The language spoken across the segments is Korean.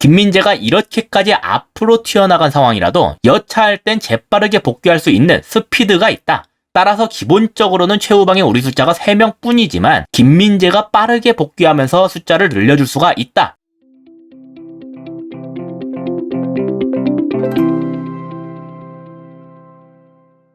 김민재가 이렇게까지 앞으로 튀어나간 상황이라도 여차할 땐 재빠르게 복귀할 수 있는 스피드가 있다. 따라서 기본적으로는 최후방에 우리 숫자가 3명 뿐이지만 김민재가 빠르게 복귀하면서 숫자를 늘려줄 수가 있다.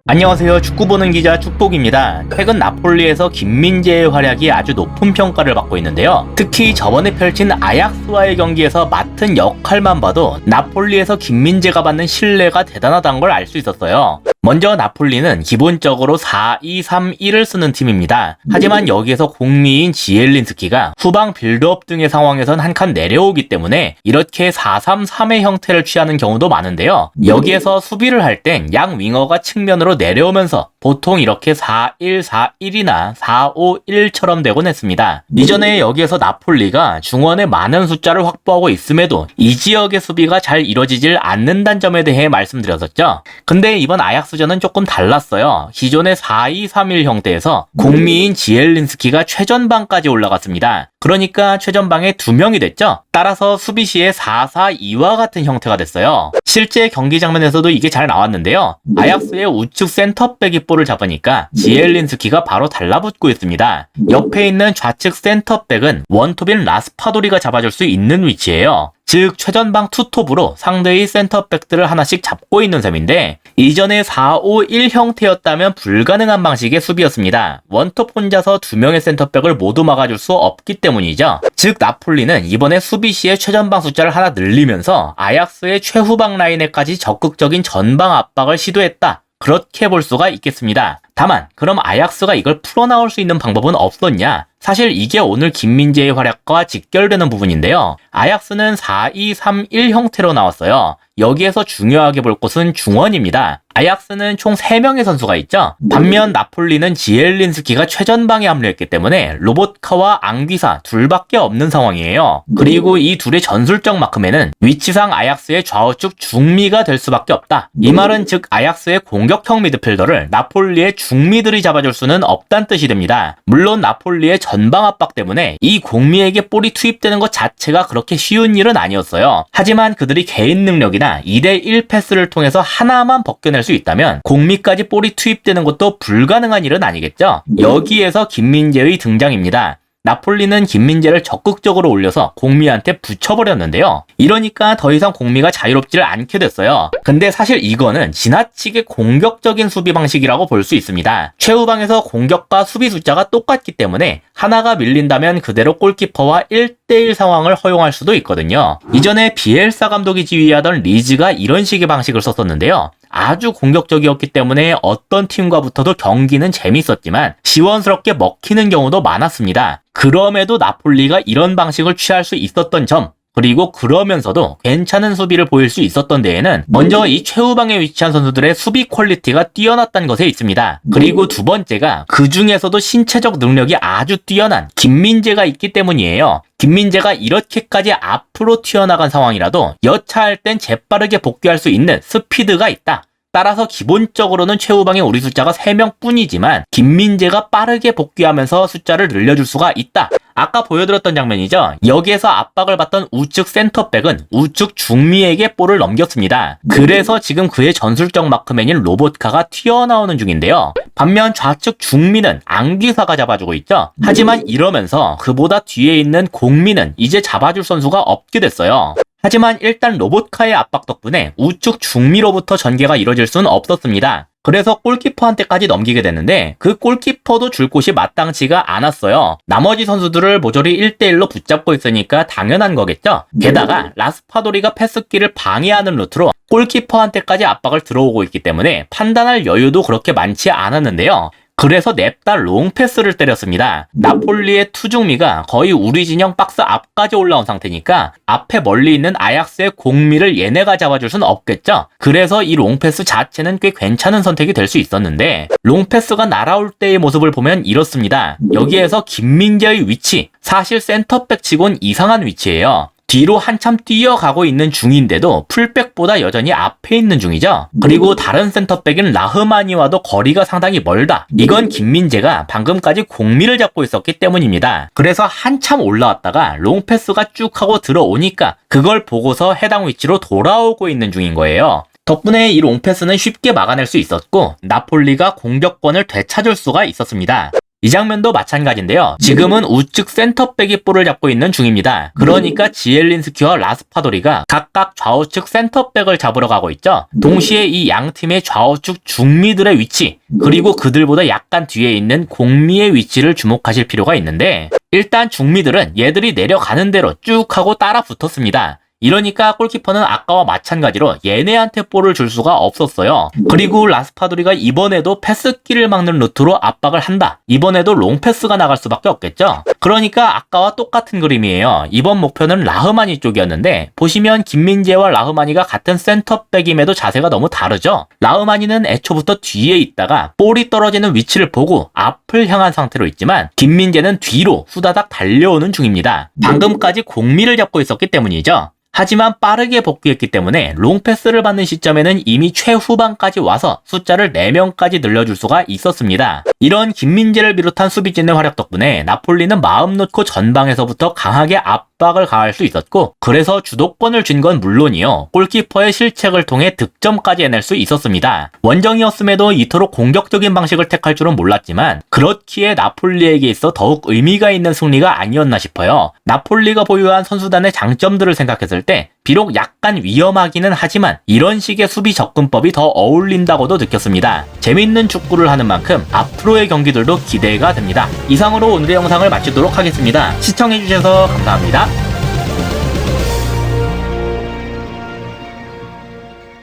안녕하세요. 축구 보는 기자 축복입니다. 최근 나폴리에서 김민재의 활약이 아주 높은 평가를 받고 있는데요. 특히 저번에 펼친 아약스와의 경기에서 맡은 역할만 봐도 나폴리에서 김민재가 받는 신뢰가 대단하다는 걸 알 수 있었어요. 먼저 나폴리는 기본적으로 4-2-3-1을 쓰는 팀입니다. 하지만 여기에서 공미인 지엘린스키가 후방 빌드업 등의 상황에선 한 칸 내려오기 때문에 이렇게 4-3-3의 형태를 취하는 경우도 많은데요. 여기에서 수비를 할 땐 양 윙어가 측면으로 내려오면서 보통 이렇게 4-1-4-1이나 4-5-1처럼 되곤 했습니다. 이전에 여기에서 나폴리가 중원에 많은 숫자를 확보하고 있음에도 이 지역의 수비가 잘 이루어지질 않는다는 점에 대해 말씀드렸었죠. 근데 이번 아약스전은 조금 달랐어요. 기존의 4-2-3-1 형태에서 공미인 지엘린스키가 최전방까지 올라갔습니다. 그러니까 최전방에 2명이 됐죠. 따라서 수비 시에 4-4-2와 같은 형태가 됐어요. 실제 경기 장면에서도 이게 잘 나왔는데요. 아약스의 우측 센터백이 볼을 잡으니까 지엘린스키가 바로 달라붙고 있습니다. 옆에 있는 좌측 센터백은 원톱인 라스파도리가 잡아줄 수 있는 위치예요. 즉 최전방 투톱으로 상대의 센터백들을 하나씩 잡고 있는 셈인데 이전에 4-5-1 형태였다면 불가능한 방식의 수비였습니다. 원톱 혼자서 2명의 센터백을 모두 막아줄 수 없기 때문이죠. 즉 나폴리는 이번에 수비 시에 최전방 숫자를 하나 늘리면서 아약스의 최후방 라인에까지 적극적인 전방 압박을 시도했다. 그렇게 볼 수가 있겠습니다. 다만 그럼 아약스가 이걸 풀어나올 수 있는 방법은 없었냐? 사실 이게 오늘 김민재의 활약과 직결되는 부분인데요. 아약스는 4-2-3-1 형태로 나왔어요. 여기에서 중요하게 볼 곳은 중원입니다. 아약스는 총 3명의 선수가 있죠. 반면 나폴리는 지엘린스키가 최전방에 합류했기 때문에 로보트카와 앙귀사 둘밖에 없는 상황이에요. 그리고 이 둘의 전술적 마크맨은 위치상 아약스의 좌우측 중미가 될 수밖에 없다. 이 말은 즉 아약스의 공격형 미드필더를 나폴리의 중미들이 잡아줄 수는 없다는 뜻이 됩니다. 물론 나폴리의 전방 압박 때문에 이 공미에게 볼이 투입되는 것 자체가 그렇게 쉬운 일은 아니었어요. 하지만 그들이 개인 능력이나 2대1 패스를 통해서 하나만 벗겨낼 수 있다면 공미까지 볼이 투입되는 것도 불가능한 일은 아니겠죠. 여기에서 김민재의 등장입니다. 나폴리는 김민재를 적극적으로 올려서 공미한테 붙여버렸는데요. 이러니까 더 이상 공미가 자유롭지를 않게 됐어요. 근데 사실 이거는 지나치게 공격적인 수비 방식이라고 볼 수 있습니다. 최후방에서 공격과 수비 숫자가 똑같기 때문에 하나가 밀린다면 그대로 골키퍼와 1대1 상황을 허용할 수도 있거든요. 이전에 비엘사 감독이 지휘하던 리즈가 이런 식의 방식을 썼었는데요. 아주 공격적이었기 때문에 어떤 팀과 붙어도 경기는 재밌었지만 시원스럽게 먹히는 경우도 많았습니다. 그럼에도 나폴리가 이런 방식을 취할 수 있었던 점, 그리고 그러면서도 괜찮은 수비를 보일 수 있었던 데에는 먼저 이 최후방에 위치한 선수들의 수비 퀄리티가 뛰어났다는 것에 있습니다. 그리고 두 번째가 그 중에서도 신체적 능력이 아주 뛰어난 김민재가 있기 때문이에요. 김민재가 이렇게까지 앞으로 튀어나간 상황이라도 여차할 땐 재빠르게 복귀할 수 있는 스피드가 있다. 따라서 기본적으로는 최후방에 우리 숫자가 3명 뿐이지만 김민재가 빠르게 복귀하면서 숫자를 늘려줄 수가 있다. 아까 보여드렸던 장면이죠. 여기에서 압박을 받던 우측 센터백은 우측 중미에게 볼을 넘겼습니다. 그래서 지금 그의 전술적 마크맨인 로보트카가 튀어나오는 중인데요. 반면 좌측 중미는 앙귀사가 잡아주고 있죠. 하지만 이러면서 그보다 뒤에 있는 공미는 이제 잡아줄 선수가 없게 됐어요. 하지만 일단 로보트카의 압박 덕분에 우측 중미로부터 전개가 이뤄질 수는 없었습니다. 그래서 골키퍼한테까지 넘기게 됐는데 그 골키퍼도 줄 곳이 마땅치가 않았어요. 나머지 선수들을 모조리 1대1로 붙잡고 있으니까 당연한 거겠죠. 게다가 라스파도리가 패스기를 방해하는 루트로 골키퍼한테까지 압박을 들어오고 있기 때문에 판단할 여유도 그렇게 많지 않았는데요. 그래서 냅다 롱패스를 때렸습니다. 나폴리의 투중미가 거의 우리 진영 박스 앞까지 올라온 상태니까 앞에 멀리 있는 아약스의 공미를 얘네가 잡아줄 순 없겠죠. 그래서 이 롱패스 자체는 꽤 괜찮은 선택이 될 수 있었는데 롱패스가 날아올 때의 모습을 보면 이렇습니다. 여기에서 김민재의 위치, 사실 센터백 치곤 이상한 위치예요. 뒤로 한참 뛰어가고 있는 중인데도 풀백보다 여전히 앞에 있는 중이죠. 그리고 다른 센터백인 라흐마니와도 거리가 상당히 멀다. 이건 김민재가 방금까지 공미를 잡고 있었기 때문입니다. 그래서 한참 올라왔다가 롱패스가 쭉 하고 들어오니까 그걸 보고서 해당 위치로 돌아오고 있는 중인 거예요. 덕분에 이 롱패스는 쉽게 막아낼 수 있었고 나폴리가 공격권을 되찾을 수가 있었습니다. 이 장면도 마찬가지인데요. 지금은 우측 센터백이 볼을 잡고 있는 중입니다. 그러니까 지엘린스키와 라스파도리가 각각 좌우측 센터백을 잡으러 가고 있죠. 동시에 이 양 팀의 좌우측 중미들의 위치, 그리고 그들보다 약간 뒤에 있는 공미의 위치를 주목하실 필요가 있는데, 일단 중미들은 얘들이 내려가는 대로 쭉 하고 따라 붙었습니다. 이러니까 골키퍼는 아까와 마찬가지로 얘네한테 볼을 줄 수가 없었어요. 그리고 라스파도리가 이번에도 패스기를 막는 루트로 압박을 한다. 이번에도 롱패스가 나갈 수밖에 없겠죠. 그러니까 아까와 똑같은 그림이에요. 이번 목표는 라흐마니 쪽이었는데 보시면 김민재와 라흐마니가 같은 센터백임에도 자세가 너무 다르죠. 라흐마니는 애초부터 뒤에 있다가 볼이 떨어지는 위치를 보고 앞을 향한 상태로 있지만 김민재는 뒤로 후다닥 달려오는 중입니다. 방금까지 공미를 잡고 있었기 때문이죠. 하지만 빠르게 복귀했기 때문에 롱패스를 받는 시점에는 이미 최후반까지 와서 숫자를 4명까지 늘려줄 수가 있었습니다. 이런 김민재를 비롯한 수비진의 활약 덕분에 나폴리는 마음 놓고 전방에서부터 강하게 압박을 가할 수 있었고, 그래서 주도권을 쥔 건 물론이요, 골키퍼의 실책을 통해 득점까지 해낼 수 있었습니다. 원정이었음에도 이토록 공격적인 방식을 택할 줄은 몰랐지만 그렇기에 나폴리에게 있어 더욱 의미가 있는 승리가 아니었나 싶어요. 나폴리가 보유한 선수단의 장점들을 생각했을 때 비록 약간 위험하기는 하지만 이런 식의 수비 접근법이 더 어울린다고도 느꼈습니다. 재밌는 축구를 하는 만큼 앞으로의 경기들도 기대가 됩니다. 이상으로 오늘의 영상을 마치도록 하겠습니다. 시청해주셔서 감사합니다.